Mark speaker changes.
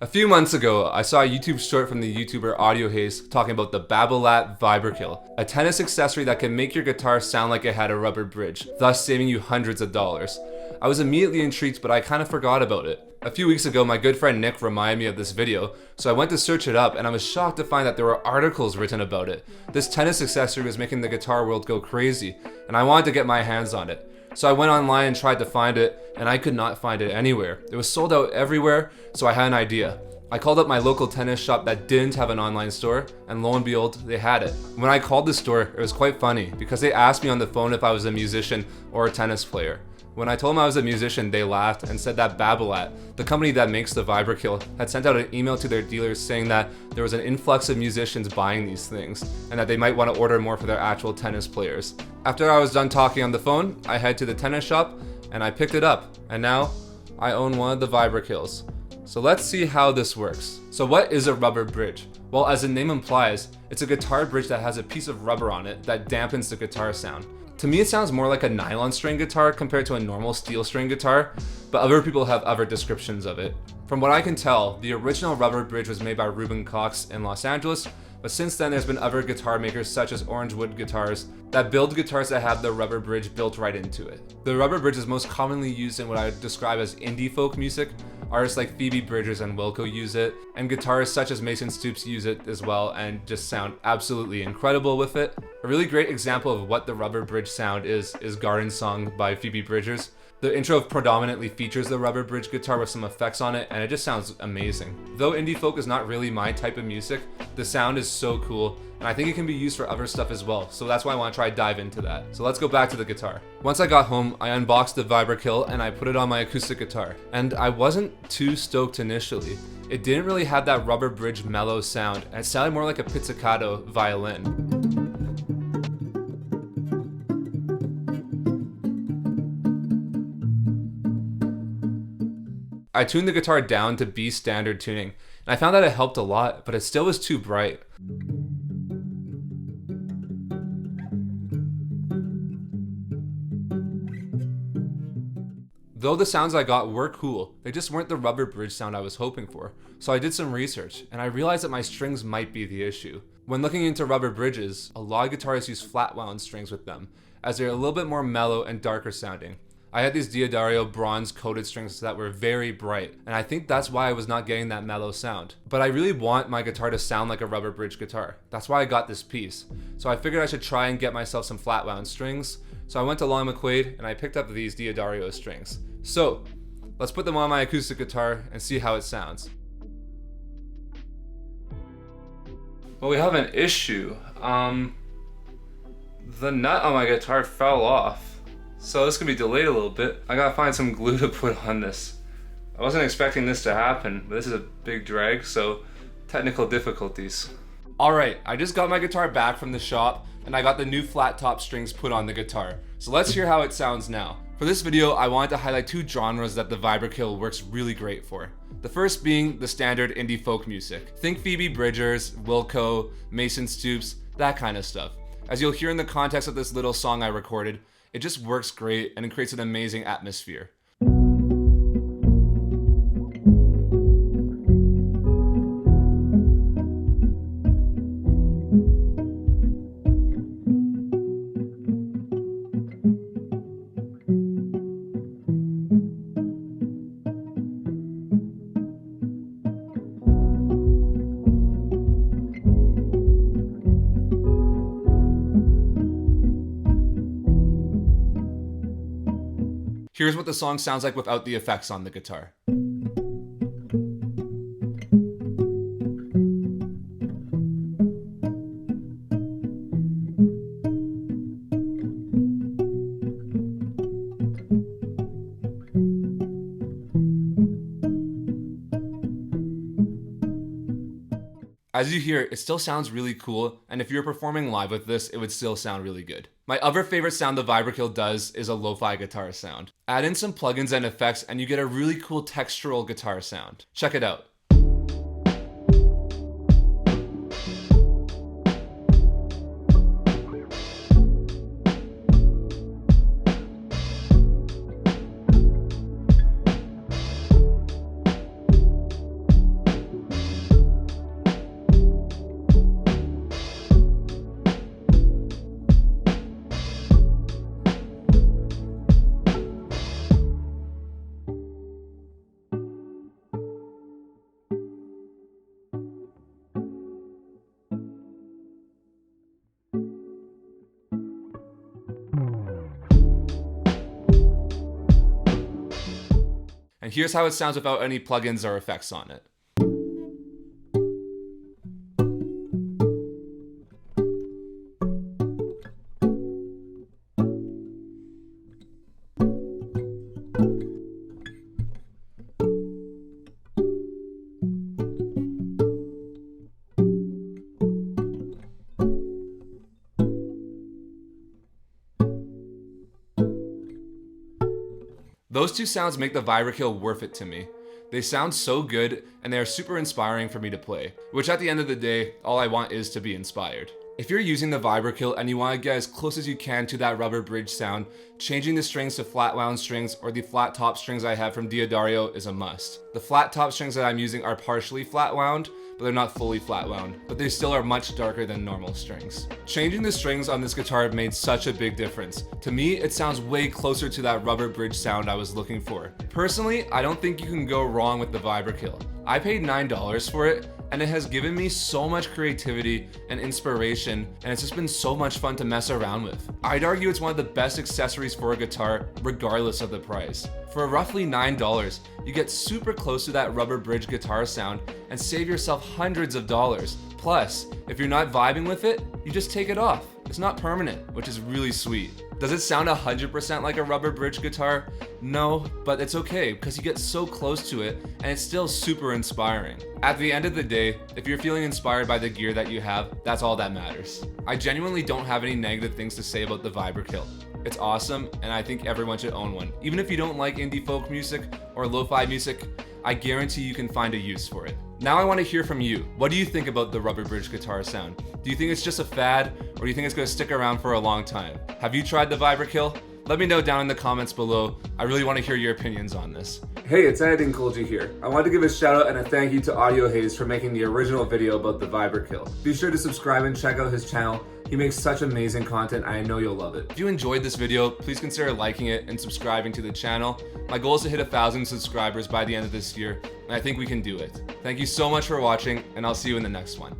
Speaker 1: A few months ago, I saw a YouTube short from the YouTuber Audio Haze talking about the Babolat Vibrakill, a tennis accessory that can make your guitar sound like it had a rubber bridge, thus saving you hundreds of dollars. I was immediately intrigued, but I kind of forgot about it. A few weeks ago, my good friend Nick reminded me of this video, so I went to search it up and I was shocked to find that there were articles written about it. This tennis accessory was making the guitar world go crazy, and I wanted to get my hands on it. So I went online and tried to find it, and I could not find it anywhere. It was sold out everywhere, so I had an idea. I called up my local tennis shop that didn't have an online store, and lo and behold, they had it. When I called the store, it was quite funny, because they asked me on the phone if I was a musician or a tennis player. When I told them I was a musician, they laughed and said that Babolat, the company that makes the Vibrakill, had sent out an email to their dealers saying that there was an influx of musicians buying these things, and that they might want to order more for their actual tennis players. After I was done talking on the phone, I head to the tennis shop, and I picked it up, and now I own one of the Vibrakills. So let's see how this works. So what is a rubber bridge? Well, as the name implies, it's a guitar bridge that has a piece of rubber on it that dampens the guitar sound. To me, it sounds more like a nylon string guitar compared to a normal steel string guitar, but other people have other descriptions of it. From what I can tell, the original rubber bridge was made by Ruben Cox in Los Angeles, but since then there's been other guitar makers such as Orangewood Guitars that build guitars that have the rubber bridge built right into it. The rubber bridge is most commonly used in what I would describe as indie folk music. Artists like Phoebe Bridgers and Wilco use it, and guitarists such as Mason Stoops use it as well and just sound absolutely incredible with it. A really great example of what the rubber bridge sound is Garden Song by Phoebe Bridgers. The intro predominantly features the rubber bridge guitar with some effects on it, and it just sounds amazing. Though indie folk is not really my type of music, the sound is so cool, and I think it can be used for other stuff as well, so that's why I want to try to dive into that. So let's go back to the guitar. Once I got home, I unboxed the Vibrakill and I put it on my acoustic guitar, and I wasn't too stoked initially. It didn't really have that rubber bridge mellow sound, and it sounded more like a pizzicato violin. I tuned the guitar down to B standard tuning, and I found that it helped a lot, but it still was too bright. Though the sounds I got were cool, they just weren't the rubber bridge sound I was hoping for. So I did some research, and I realized that my strings might be the issue. When looking into rubber bridges, a lot of guitarists use flat wound strings with them, as they're a little bit more mellow and darker sounding. I had these Diodario bronze coated strings that were very bright, and I think that's why I was not getting that mellow sound. But I really want my guitar to sound like a rubber bridge guitar. That's why I got this piece. So I figured I should try and get myself some flat wound strings. So I went to Long McQuaid and I picked up these Diodario strings. So let's put them on my acoustic guitar and see how it sounds. Well, we have an issue. The nut on my guitar fell off. So this could be delayed a little bit. I gotta find some glue to put on this. I wasn't expecting this to happen, but this is a big drag, so technical difficulties. Alright, I just got my guitar back from the shop, and I got the new flat top strings put on the guitar. So let's hear how it sounds now. For this video, I wanted to highlight two genres that the Vibrakill works really great for. The first being the standard indie folk music. Think Phoebe Bridgers, Wilco, Mason Stoops, that kind of stuff. As you'll hear in the context of this little song I recorded, it just works great and it creates an amazing atmosphere. Here's what the song sounds like without the effects on the guitar. As you hear, it still sounds really cool, and if you're performing live with this, it would still sound really good. My other favorite sound the Vibrakill does is a lo-fi guitar sound. Add in some plugins and effects and you get a really cool textural guitar sound. Check it out. And here's how it sounds without any plugins or effects on it. Those two sounds make the Vibrakill worth it to me. They sound so good and they are super inspiring for me to play, which at the end of the day, all I want is to be inspired. If you're using the Vibrakill and you want to get as close as you can to that rubber bridge sound, changing the strings to flat wound strings or the flat top strings I have from Diodario is a must. The flat top strings that I'm using are partially flat wound, but they're not fully flat wound, but they still are much darker than normal strings. Changing the strings on this guitar made such a big difference. To me, it sounds way closer to that rubber bridge sound I was looking for. Personally, I don't think you can go wrong with the Vibrakill. I paid $9 for it, and it has given me so much creativity and inspiration, and it's just been so much fun to mess around with. I'd argue it's one of the best accessories for a guitar, regardless of the price. For roughly $9, you get super close to that rubber bridge guitar sound and save yourself hundreds of dollars. Plus, if you're not vibing with it, you just take it off. It's not permanent, which is really sweet. Does it sound 100% like a rubber bridge guitar? No, but it's okay because you get so close to it and it's still super inspiring. At the end of the day, if you're feeling inspired by the gear that you have, that's all that matters. I genuinely don't have any negative things to say about the Vibrakill. It's awesome and I think everyone should own one. Even if you don't like indie folk music or lo-fi music, I guarantee you can find a use for it. Now I want to hear from you. What do you think about the rubber bridge guitar sound? Do you think it's just a fad, or do you think it's going to stick around for a long time? Have you tried the Vibrakill? Let me know down in the comments below. I really want to hear your opinions on this. Hey, it's Editing Kulji here. I wanted to give a shout out and a thank you to Audio Haze for making the original video about the Vibrakill. Be sure to subscribe and check out his channel. He makes such amazing content, I know you'll love it. If you enjoyed this video, please consider liking it and subscribing to the channel. My goal is to hit 1,000 subscribers by the end of this year, and I think we can do it. Thank you so much for watching, and I'll see you in the next one.